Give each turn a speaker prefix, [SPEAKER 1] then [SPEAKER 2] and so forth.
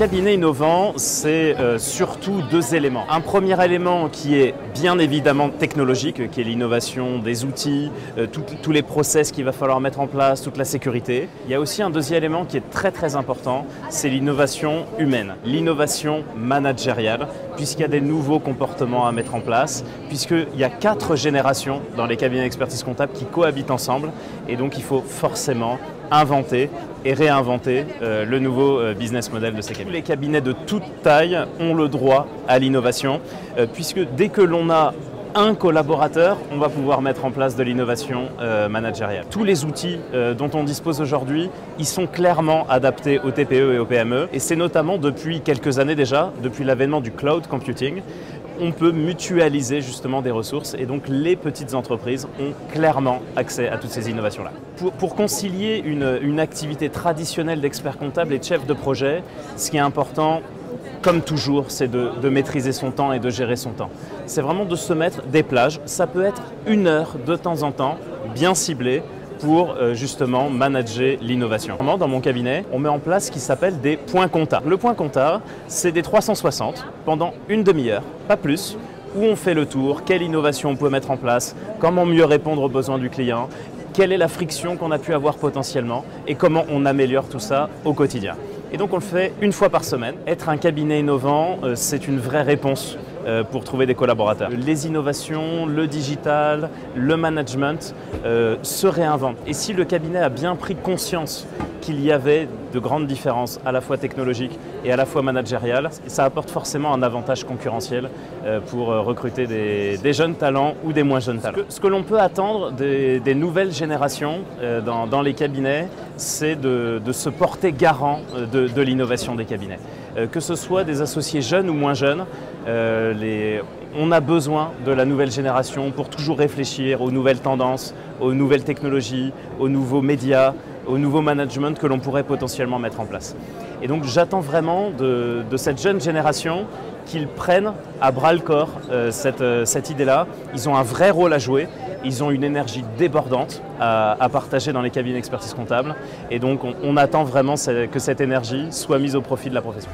[SPEAKER 1] cabinet innovant, c'est surtout deux éléments. Un premier élément qui est bien évidemment technologique, qui est l'innovation des outils, tous les process qu'il va falloir mettre en place, toute la sécurité. Il y a aussi un deuxième élément qui est très important, c'est l'innovation humaine, l'innovation managériale, puisqu'il y a des nouveaux comportements à mettre en place, puisqu'il y a 4 générations dans les cabinets d'expertise comptable qui cohabitent ensemble, et donc il faut forcément inventer et réinventer le nouveau business model de ces cabinets. Les cabinets de toute taille ont le droit à l'innovation, puisque dès que l'on a un collaborateur, on va pouvoir mettre en place de l'innovation managériale. Tous les outils dont on dispose aujourd'hui, ils sont clairement adaptés aux TPE et aux PME, et c'est notamment depuis quelques années déjà, depuis l'avènement du cloud computing, on peut mutualiser justement des ressources et donc les petites entreprises ont clairement accès à toutes ces innovations-là. Pour concilier une activité traditionnelle d'expert comptable et de chef de projet, ce qui est important, comme toujours, c'est de maîtriser son temps et de gérer son temps. C'est vraiment de se mettre des plages. Ça peut être 1 heure de temps en temps, bien ciblée, pour justement manager l'innovation. Dans mon cabinet, on met en place ce qui s'appelle des points compta. Le point compta, c'est des 360 pendant une demi-heure, pas plus, où on fait le tour, quelle innovation on peut mettre en place, comment mieux répondre aux besoins du client, quelle est la friction qu'on a pu avoir potentiellement et comment on améliore tout ça au quotidien. Et donc on le fait 1 fois par semaine. Être un cabinet innovant, c'est une vraie réponse pour trouver des collaborateurs. Les innovations, le digital, le management se réinventent. Et si le cabinet a bien pris conscience qu'il y avait de grandes différences à la fois technologiques et à la fois managériales, ça apporte forcément un avantage concurrentiel pour recruter des jeunes talents ou des moins jeunes talents. Ce que l'on peut attendre des nouvelles générations dans les cabinets, c'est de se porter garant de l'innovation des cabinets. Que ce soit des associés jeunes ou moins jeunes, on a besoin de la nouvelle génération pour toujours réfléchir aux nouvelles tendances, aux nouvelles technologies, aux nouveaux médias, au nouveau management que l'on pourrait potentiellement mettre en place. Et donc j'attends vraiment de cette jeune génération qu'ils prennent à bras le corps cette idée-là. Ils ont un vrai rôle à jouer, ils ont une énergie débordante à partager dans les cabinets d'expertise comptable et donc on attend vraiment que cette énergie soit mise au profit de la profession.